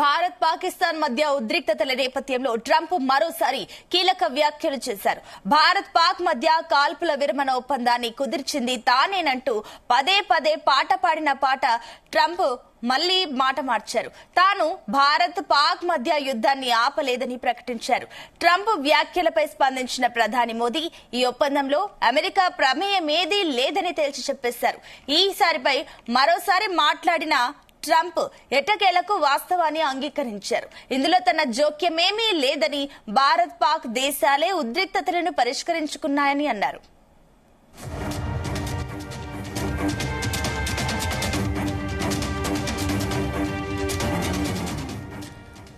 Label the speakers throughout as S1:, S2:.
S1: భారత్ పాకిస్తాన్ మధ్య ఉద్రిక్తతల నేపథ్యంలో ట్రంప్ మరోసారి కీలక వ్యాఖ్యలు చేశారు. భారత్ పాక్ మధ్య కాల్పుల విరమణ ఒప్పందాన్ని కుదిర్చింది తానేనంటూ పదే పదే పాట పాడిన పాట ట్రంప్ మళ్లీ మాట మార్చారు. తాను భారత్ పాక్ మధ్య యుద్ధాన్ని ఆపలేదని ప్రకటించారు. ట్రంప్ వ్యాఖ్యలపై స్పందించిన ప్రధాని మోదీ ఈ ఒప్పందంలో అమెరికా ప్రమేయమేదీ లేదని తేల్చి చెప్పేశారు. ఈసారిపై మరోసారి మాట్లాడిన ట్రంప్ ఎట్టకేలకు వాస్తవాన్ని అంగీకరించారు. ఇందులో తన జోక్యమేమీ లేదని, భారత్ పాక్ దేశాలే ఉద్రిక్తతలను పరిష్కరించుకున్నాయని అన్నారు.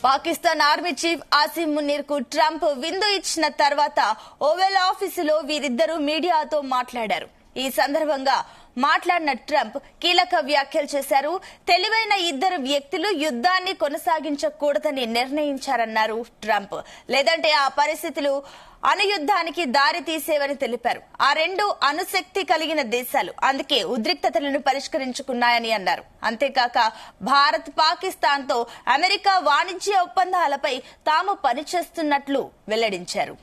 S1: పాకిస్తాన్ ఆర్మీ చీఫ్ ఆసిం మునీర్ కు ట్రంప్ విందు ఇచ్చిన తర్వాత ఓవెల్ ఆఫీసులో వీరిద్దరూ మీడియాతో మాట్లాడారు. ఈ సందర్భంగా మాట్లాడిన ట్రంప్ కీలక వ్యాఖ్యలు చేశారు. తెలివైన ఇద్దరు వ్యక్తులు యుద్ధాన్ని కొనసాగించకూడదని నిర్ణయించారన్నారు ట్రంప్. లేదంటే ఆ పరిస్థితులు అణుయుద్ధానికి దారి తీసేవని తెలిపారు. ఆ రెండు అణుశక్తి కలిగిన దేశాలు, అందుకే ఉద్రిక్తతలను పరిష్కరించుకున్నాయని అన్నారు. అంతేకాక భారత్ పాకిస్తాన్ తో అమెరికా వాణిజ్య ఒప్పందాలపై తాము పనిచేస్తున్నట్లు వెల్లడించారు.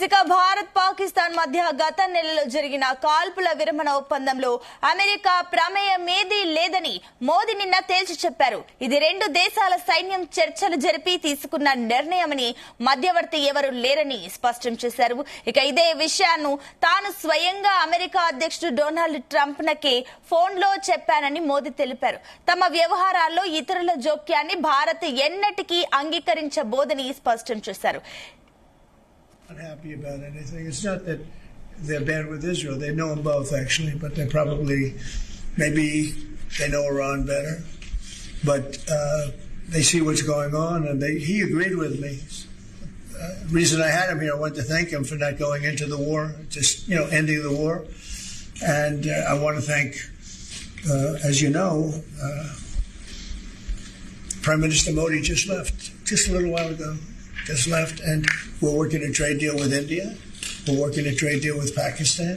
S1: ఇక భారత్ పాకిస్తాన్ మధ్య గత నెలలో జరిగిన కాల్పుల విరమణ ఒప్పందంలో అమెరికా ప్రమేయమేదీ లేదని మోదీ నిన్న తేల్చి చెప్పారు. ఇది రెండు దేశాల సైన్యం చర్చలు జరిపి తీసుకున్న నిర్ణయమని, మధ్యవర్తి ఎవరు లేరని స్పష్టం చేశారు. ఇక ఇదే విషయాన్ని తాను స్వయంగా అమెరికా అధ్యక్షుడు డొనాల్డ్ ట్రంప్ నకే ఫోన్లో చెప్పానని మోదీ తెలిపారు. తమ వ్యవహారాల్లో ఇతరుల జోక్యాన్ని భారత్ ఎన్నటికీ అంగీకరించబోదని స్పష్టం చేశారు.
S2: Unhappy about anything. It's not that they're bad with Israel. They know them both, actually, but they probably, maybe they know Iran better. But they see what's going on, and he agreed with me. Reason I had him here, I wanted to thank him for not going into the war, just ending the war. And I want to thank, as you know, Prime Minister Modi just left just a little while ago. Just left, and we're working a trade deal with India. We're working a trade deal with Pakistan,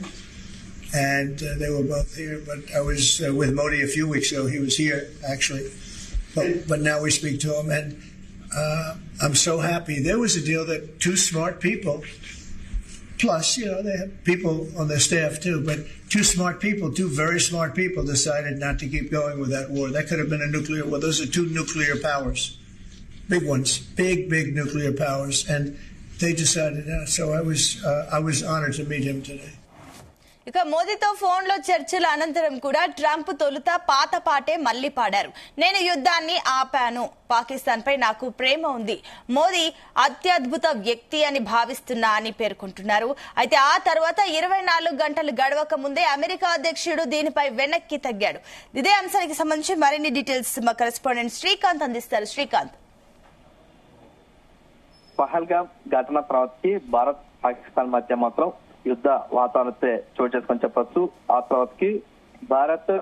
S2: and they were both here. But I was with Modi a few weeks ago. He was here actually, but now we speak to him, and I'm so happy. There was a deal that two smart people, plus they have people on their staff too, but two smart people, two very smart people, decided not to keep going with that war. That could have been a nuclear war. Those are two nuclear powers. Big ones, big nuclear powers, and they decided that. So I was honored to meet him today.
S1: ఇక మోదీతో ఫోన్లో చర్చల అనంతరం కూడా Trump తొలుత పాత పాటే మళ్లీ పాడారు. నేను యుద్ధాన్ని ఆపాను, పాకిస్తాన్ పై నాకు ప్రేమ ఉంది, మోదీ అత్యద్భుత వ్యక్తి అని భావిస్తున్నా అని పేర్కొంటున్నారు. అయితే ఆ తర్వాత 24 గంటలు గడవక ముందే అమెరికా అధ్యక్షుడు దీనిపై వెనక్కి తగ్గాడు. ఇదే అంశానికి సంబంధించి మరిన్ని డీటెయిల్స్ మా కరెస్పాండెంట్ శ్రీకాంత్ అందిస్తారు. శ్రీకాంత్,
S3: పహల్గామ్ ఘటన తర్వాతకి భారత్ పాకిస్తాన్ మధ్య మాత్రం యుద్ధ వాతావరణతే చోటు చేసుకొని చెప్పొచ్చు. ఆ తర్వాతకి భారత్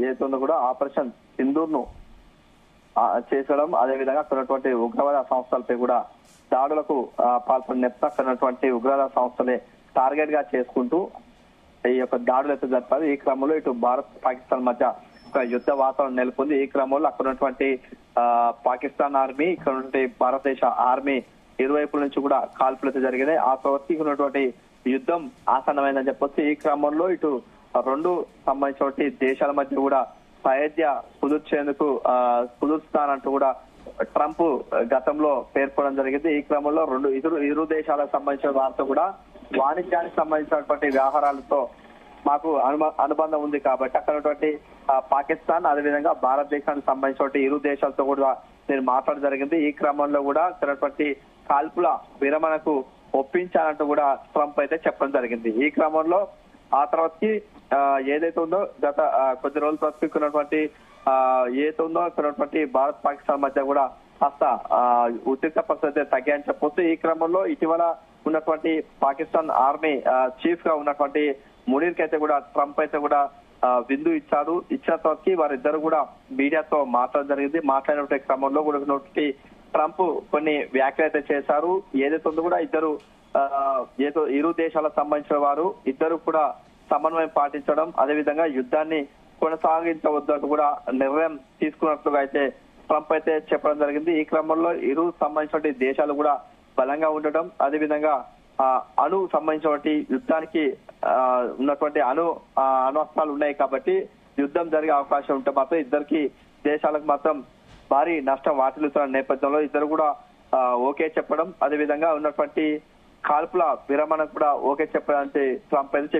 S3: ఏదైతుందో కూడా ఆపరేషన్ సింధూర్ ను చేసడం, అదేవిధంగా అక్కడటువంటి ఉగ్రవాద సంస్థలపై కూడా దాడులకు పాల్పడిన అక్కడటువంటి ఉగ్రవాద సంస్థలే టార్గెట్ గా చేసుకుంటూ ఈ యొక్క దాడులు అయితే జరిపారు. ఈ క్రమంలో ఇటు భారత్ పాకిస్తాన్ మధ్య ఒక యుద్ధ వాతావరణం నెలకొంది. ఈ క్రమంలో అక్కడ ఉన్నటువంటి పాకిస్తాన్ ఆర్మీ, ఇక్కడ ఉన్నటువంటి భారతదేశ ఆర్మీ ఇరువైపుల నుంచి కూడా కాల్పులు జరిగినాయి. ఆ తర్వాత ఉన్నటువంటి యుద్ధం ఆసన్నమైందని చెప్పొచ్చు. ఈ క్రమంలో ఇటు రెండు సంబంధించిన దేశాల మధ్య కూడా సైద్య కుదుర్చుతానంటూ కూడా ట్రంప్ గతంలో పేర్కొనడం జరిగింది. ఈ క్రమంలో ఇరు దేశాలకు సంబంధించిన వారితో కూడా వాణిజ్యానికి సంబంధించినటువంటి వ్యవహారాలతో మాకు అనుబంధం ఉంది కాబట్టి అక్కడ పాకిస్తాన్, అదేవిధంగా భారతదేశానికి సంబంధించిన ఇరు దేశాలతో కూడా నేను మాట్లాడడం జరిగింది. ఈ క్రమంలో కూడా అక్కడటువంటి కాల్పుల విరమణకు ఒప్పించాలంటూ కూడా ట్రంప్ అయితే చెప్పడం జరిగింది. ఈ క్రమంలో ఆ తర్వాతకి ఏదైతే ఉందో గత కొద్ది రోజుల తర్వాత ఉన్నటువంటి ఏదైతే ఉందో అక్కడటువంటి భారత్ పాకిస్తాన్ మధ్య కూడా కాస్త ఉద్రిక్త పరిస్థితి తగ్గాయని చెప్పొచ్చు. ఈ క్రమంలో ఇటీవల ఉన్నటువంటి పాకిస్తాన్ ఆర్మీ చీఫ్ గా ఉన్నటువంటి మునీర్ కి అయితే కూడా ట్రంప్ అయితే కూడా విందు ఇచ్చిన తర్వాత వారిద్దరు కూడా మీడియాతో మాట్లాడడం జరిగింది. మాట్లాడిన క్రమంలో కూడా ట్రంప్ కొన్ని వ్యాఖ్యలు అయితే చేశారు. ఏదైతే ఉందో కూడా ఇరు దేశాలకు సంబంధించిన వారు ఇద్దరు కూడా సమన్వయం పాటించడం, అదేవిధంగా యుద్ధాన్ని కొనసాగించవద్దంటూ కూడా నిర్ణయం తీసుకున్నట్లుగా అయితే ట్రంప్ అయితే చెప్పడం జరిగింది. ఈ క్రమంలో ఇరు సంబంధించిన దేశాలు కూడా బలంగా ఉండటం, అదేవిధంగా అణు సంబంధించినటువంటి యుద్ధానికి ఉన్నటువంటి అణ్వస్త్రాలు ఉన్నాయి కాబట్టి యుద్ధం జరిగే అవకాశం ఉంటే మాత్రం ఇద్దరికి దేశాలకు మాత్రం భారీ నష్టం వాటిల్లుతున్న నేపథ్యంలో ఇద్దరు కూడా ఓకే చెప్పడం, అదేవిధంగా ఉన్నటువంటి కాల్పుల విరమణ కూడా ఓకే చెప్పడానికి ట్రంప్ అయితే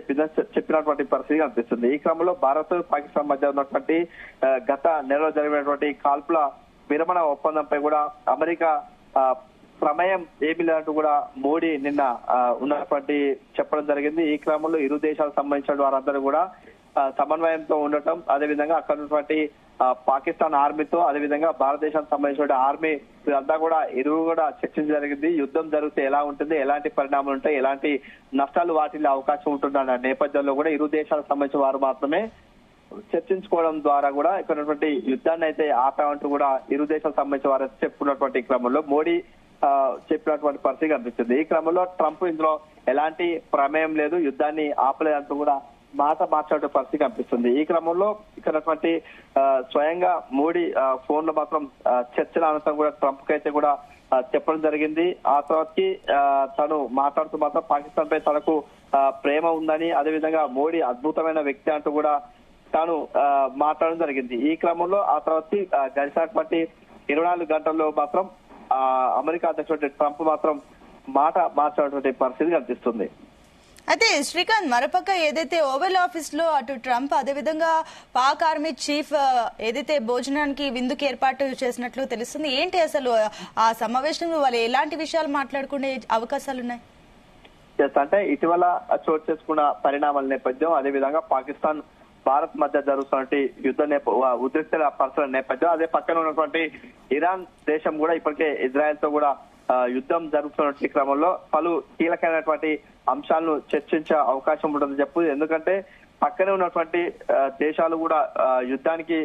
S3: చెప్పినటువంటి పరిస్థితి కనిపిస్తుంది. ఈ క్రమంలో భారత్ పాకిస్తాన్ మధ్య ఉన్నటువంటి గత నెలలో జరిగినటువంటి కాల్పుల విరమణ ఒప్పందంపై కూడా అమెరికా ప్రమేయం ఏమీ లేదంటూ కూడా మోడీ నిన్న ఉన్నటువంటి చెప్పడం జరిగింది. ఈ క్రమంలో ఇరు దేశాలకు సంబంధించిన వారందరూ కూడా సమన్వయంతో ఉండటం, అదేవిధంగా అక్కడ ఉన్నటువంటి పాకిస్తాన్ ఆర్మీతో, అదేవిధంగా భారతదేశానికి సంబంధించిన ఆర్మీ ఇదంతా కూడా ఇరువు కూడా చర్చించడం జరిగింది. యుద్ధం జరిగితే ఎలా ఉంటుంది, ఎలాంటి పరిణామాలు ఉంటాయి, ఎలాంటి నష్టాలు వాటిల్లో అవకాశం ఉంటుందన్న నేపథ్యంలో కూడా ఇరు దేశాలకు సంబంధించిన వారు మాత్రమే చర్చించుకోవడం ద్వారా కూడా ఇక్కడ ఉన్నటువంటి యుద్ధాన్ని అయితే ఆపామంటూ కూడా ఇరు దేశాలకు సంబంధించిన వారు చెప్పుకున్నటువంటి క్రమంలో మోడీ చెప్పినటువంటి పరిస్థితి కనిపిస్తుంది. ఈ క్రమంలో ట్రంప్ ఇందులో ఎలాంటి ప్రమేయం లేదు, యుద్ధాన్ని ఆపలేదంటూ కూడా మాట మార్చే పరిస్థితి కనిపిస్తుంది. ఈ క్రమంలో ఇక్కడ స్వయంగా మోడీ ఫోన్ లో మాత్రం చర్చల అనంతరం కూడా ట్రంప్ కి అయితే కూడా చెప్పడం జరిగింది. ఆ తర్వాతకి తను మాట్లాడుతూ మాత్రం పాకిస్తాన్ పై తనకు ప్రేమ ఉందని, అదేవిధంగా మోడీ అద్భుతమైన వ్యక్తి అంటూ కూడా తాను మాట్లాడడం జరిగింది. ఈ క్రమంలో ఆ తర్వాతకి గడిచినటువంటి 24 గంటల్లో మాత్రం అమెరికా అధ్యక్షుడు ట్రంప్ మాత్రం మాట మార్చినటువంటి పరిస్థితి కనిపిస్తుంది.
S1: అయితే శ్రీకాంత్, మరోపక్క ఏదైతే ఓవెల్ ఆఫీస్ లో అటు ట్రంప్ అదేవిధంగా పాక్ ఆర్మీ చీఫ్ ఏదైతే భోజనానికి విందుకు ఏర్పాటు చేసినట్లు తెలుస్తుంది, ఏంటి అసలు ఆ సమావేశంలో వాళ్ళు ఎలాంటి విషయాలు మాట్లాడుకునే అవకాశాలు ఉన్నాయి?
S3: అంటే ఇటీవల చోటు చేసుకున్న పరిణామాల నేపథ్యం, అదేవిధంగా పాకిస్తాన్ భారత్ మధ్య జరుగుతున్నటువంటి యుద్ధ ఉద్రిక్తల పరిస్థితుల నేపథ్యం, అదే పక్కన ఉన్నటువంటి ఇరాన్ దేశం కూడా ఇప్పటికే ఇజ్రాయెల్ తో కూడా యుద్ధం జరుగుతున్న క్రమంలో పలు కీలకమైనటువంటి అంశాలను చర్చించే అవకాశం ఉంటుందని చెప్పు. ఎందుకంటే పక్కనే ఉన్నటువంటి దేశాలు కూడా యుద్ధానికి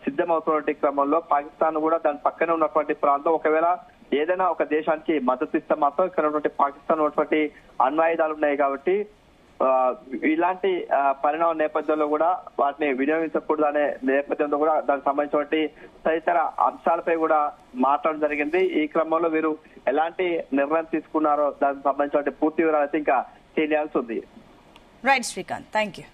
S3: సిద్ధమవుతున్నటువంటి క్రమంలో పాకిస్తాన్ కూడా దాని పక్కనే ఉన్నటువంటి ప్రాంతం ఒకవేళ ఏదైనా ఒక దేశానికి మద్దతు ఇస్తే మాత్రం ఇక్కడ ఉన్నటువంటి పాకిస్తాన్ ఉన్నటువంటి అణ్వాయుధాలు ఉన్నాయి కాబట్టి ఇలాంటి పరిణామ నేపథ్యంలో కూడా వాటిని వినియోగించకూడదు అనే నేపథ్యంలో కూడా దానికి సంబంధించినటువంటి తదితర అంశాలపై కూడా మాట్లాడడం జరిగింది. ఈ క్రమంలో వీరు ఎలాంటి నిర్ణయం తీసుకున్నారో దానికి సంబంధించిన పూర్తి వివరాలు అయితే ఇంకా తెలియాల్సి ఉంది.
S1: Right Srikanth, thank you.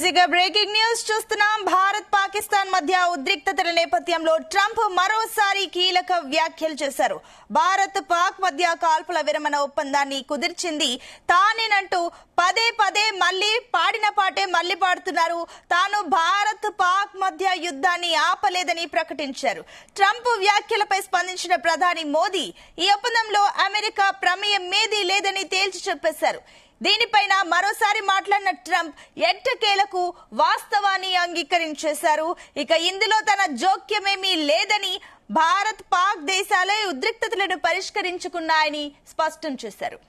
S1: ఇక బ్రేకింగ్ న్యూస్ చూస్తున్నాం. భారత్ పాకిస్తాన్ మధ్య ఉద్రిక్తతల నేపథ్యంలో ట్రంప్ మరోసారి కీలక వ్యాఖ్యలు చేశారు. భారత్ పాక్ మధ్య కాల్పుల విరమణ ఒప్పందాన్ని కుదిర్చింది తానేనంటూ పదే పదే మళ్లీ పాడిన పాటే మళ్లీ పాడుతున్నారు. తాను భారత్ పాక్ మధ్య యుద్ధాన్ని ఆపలేదని ప్రకటించారు. ట్రంప్ వ్యాఖ్యలపై స్పందించిన ప్రధాని మోదీ ఈ ఒప్పందంలో అమెరికా ప్రమేయం ఏదీ లేదని తేల్చి చెప్పేశారు. దీనిపైన మరోసారి మాట్లాడిన ట్రంప్ ఎట్టకేలకు వాస్తవాన్ని అంగీకరించేశారు. ఇక ఇందులో తన జోక్యమేమీ లేదని, భారత్ పాక్ దేశాలే ఉద్రిక్తతలను పరిష్కరించుకున్నాయని స్పష్టం చేశారు.